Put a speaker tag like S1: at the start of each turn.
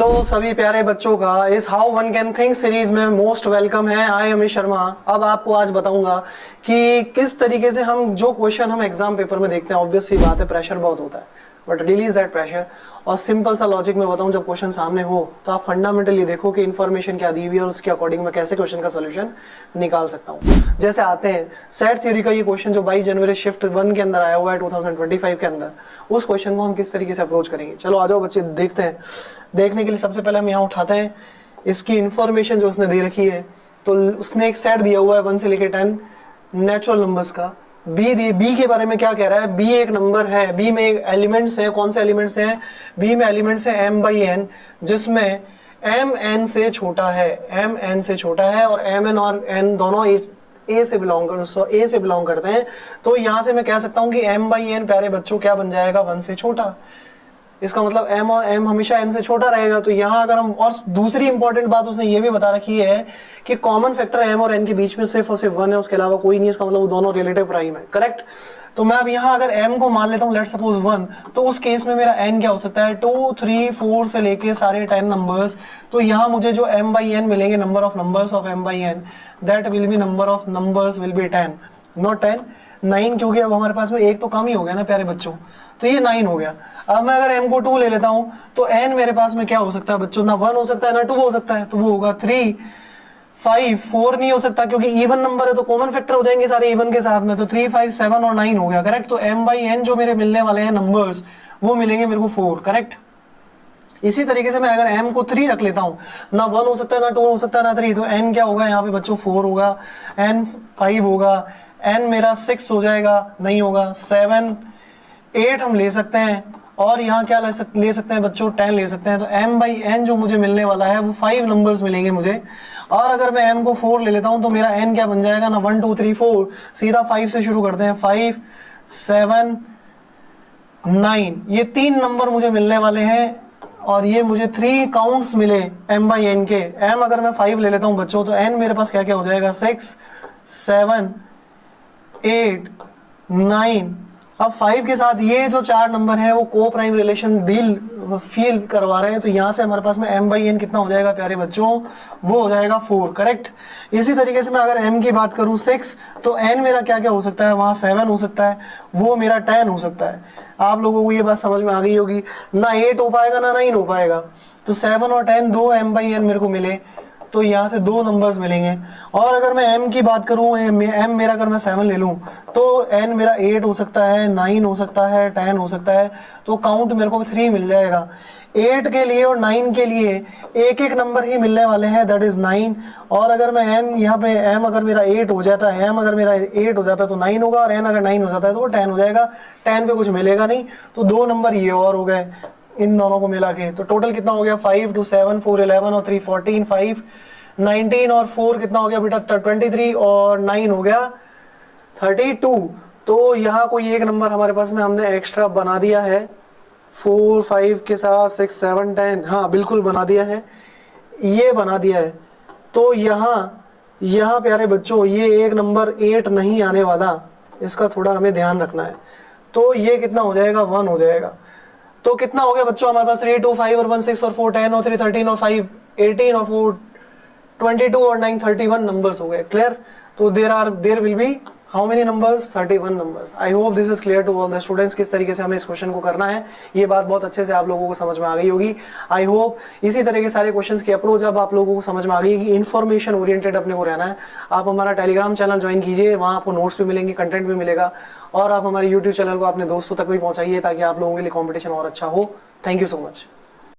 S1: तो सभी प्यारे बच्चों का इस how one can think series में मोस्ट वेलकम है। आई अमित शर्मा। अब आपको आज बताऊंगा कि किस तरीके से हम जो क्वेश्चन हम एग्जाम पेपर में देखते हैं, ऑब्वियस सी बात है प्रेशर बहुत होता है, बट रिलीज दैट प्रेशर। और सिंपल सा लॉजिक में बताऊं, जब क्वेश्चन सामने हो तो आप फंडामेंटली देखो कि इन्फॉर्मेशन क्या दी हुई है और उसके अकॉर्डिंग मैं कैसे क्वेश्चन का सोल्यूशन निकाल सकता हूं। जैसे आते हैं सेट थ्योरी का ये क्वेश्चन जो 22 जनवरी शिफ्ट 1 के अंदर आया हुआ है 2025 के अंदर, उस क्वेश्चन को हम किस तरीके से अप्रोच करेंगे। चलो आ जाओ बच्चे, देखते हैं। देखने के लिए सबसे पहले हम यहाँ उठाते हैं इसकी इन्फॉर्मेशन जो उसने दे रखी है। तो उसने एक सेट दिया हुआ है 1 से लेकर 10 नेचुरल नंबर्स का। बी के बारे में क्या कह रहा है, बी एक नंबर है, बी में एक एलिमेंट्स है। कौन से एलिमेंट्स हैं? बी में एलिमेंट्स है m/n, जिसमें m n से छोटा है, m n से छोटा है और m n और n दोनों ए से बिलोंग करते हैं। तो यहां से मैं कह सकता हूं कि m/n प्यारे बच्चों क्या बन जाएगा, 1 से छोटा। इसका मतलब m और m हमेशा n से छोटा रहेगा। तो यहाँ अगर हम, और दूसरी इंपॉर्टेंट बात उसने ये भी बता रखी है कि कॉमन फैक्टर m और n के बीच में सिर्फ और सिर्फ 1 है, उसके अलावा कोई नहीं। इसका मतलब वो दोनों रिलेटिव प्राइम है, करेक्ट। तो मैं अब यहाँ अगर m को मान लेता हूँ लेट्स सपोज 1, तो उस केस में मेरा n क्या हो सकता है, 2 3 4 से लेके सारे 10 नंबर्स। तो यहाँ मुझे जो m/n मिलेंगे, number of numbers of m/n, that will be number of numbers will be 10, not 10 9, क्योंकि अब हमारे पास में एक तो कम ही हो गया ना प्यारे बच्चों, तो ये 9 हो गया। अब मैं अगर m को 2 ले लेता हूं तो n मेरे पास में क्या हो सकता है बच्चों, ना 1 हो सकता है ना 2 हो सकता है, तो वो होगा 3 5 4 नहीं हो सकता क्योंकि इवन नंबर है तो कॉमन फैक्टर हो जाएंगे सारे इवन के साथ में। तो 3 5 7 और 9 हो गया, करेक्ट। तो m/n जो मेरे मिलने वाले हैं नंबर्स वो मिलेंगे मेरे को 4, करेक्ट। इसी तरीके से मैं अगर m को 3 रख लेता हूं, ना 1 हो सकता है ना 2 हो सकता है ना 3, तो n क्या होगा यहाँ पे बच्चों, 4 होगा, n 5 होगा, n मेरा 6 हो जाएगा, नहीं होगा, 7 8 हम ले सकते हैं, और यहाँ क्या ले सकते हैं बच्चों, 10 ले सकते हैं। तो m/n जो मुझे मिलने वाला है वो 5 नंबर्स मिलेंगे मुझे। और अगर मैं m को 4 ले लेता हूँ तो मेरा n क्या बन जाएगा ना, 1 2 3 4, सीधा 5 से शुरू करते हैं, 5 7 9, ये 3 नंबर मुझे मिलने वाले हैं। और ये मुझे 3 काउंट्स मिले m/n के। m अगर मैं 5 ले लेता हूँ बच्चों तो n मेरे पास क्या क्या हो जाएगा, 6 7 8 9। अब 5 के साथ ये जो 4 नंबर है वो को प्राइम रिलेशन डील फील करवा रहे हैं। तो यहाँ से हमारे पास में m/n कितना हो जाएगा प्यारे बच्चों, वो हो जाएगा 4, करेक्ट। इसी तरीके से मैं अगर m की बात करूँ 6, तो n मेरा क्या क्या हो सकता है, वहाँ 7 हो सकता है, वो मेरा 10 हो सकता है। आप लोगों को ये बात समझ में आ गई होगी, ना 8 हो पाएगा ना 9 हो पाएगा। तो 7 और 10 दो m/n मेरे को मिले, तो यहाँ से 2 नंबर्स मिलेंगे। और अगर मैं m की बात करूँ, m मेरा अगर मैं 7 ले लूँ तो n मेरा 8 हो सकता है, 9 हो सकता है, 10 हो सकता है। तो काउंट मेरे को 3 मिल जाएगा। 8 के लिए और 9 के लिए एक एक नंबर ही मिलने वाले हैं, दैट इज 9। और अगर मैं n यहाँ पे m अगर मेरा 8 हो जाता है, m अगर मेरा 8 हो जाता है तो 9 होगा, और n अगर 9 हो जाता है तो वो 10 हो जाएगा। 10 पे कुछ मिलेगा नहीं, तो 2 नंबर ये और हो गए इन दोनों को मिला के। तो टोटल कितना हो गया, 5 2 7 4 11 और 3 14, 5 19 और 4 कितना हो गया बेटा, 23 और 9 हो गया 32। तो यहाँ कोई एक नंबर हमारे पास में हमने एक्स्ट्रा बना दिया है 4 5 के साथ, 6 7 10, हाँ बिल्कुल बना दिया है, ये बना दिया है। तो यहाँ प्यारे बच्चों ये एक नंबर 8 नहीं आने वाला, इसका थोड़ा हमें ध्यान रखना है। तो ये कितना हो जाएगा, 1 हो जाएगा। तो कितना हो गया बच्चों हमारे पास, 3 2 5 और 1 6 और 4 10 और 3 13 और 5 18 और 4 22 और 9 31 नंबर्स हो गए, क्लियर। तो there will be how many numbers, 31 numbers. I hope this is clear to all the students किस तरीके से हमें इस क्वेश्चन को करना है। ये बात बहुत अच्छे से आप लोगों को समझ में आ गई होगी। आई होप इसी तरह के सारे क्वेश्चंस की अप्रोच अब आप लोगों को समझ में आ गई है कि इन्फॉर्मेशन ओरिएंटेड अपने को रहना है। आप हमारा टेलीग्राम चैनल ज्वाइन कीजिए, वहाँ आपको नोट्स भी मिलेंगे, कंटेंट भी मिलेगा, और आप हमारे यूट्यूब चैनल को अपने दोस्तों तक भी पहुँचाइए ताकि आप लोगों के लिए कॉम्पिटिशन और अच्छा हो। Thank you so much.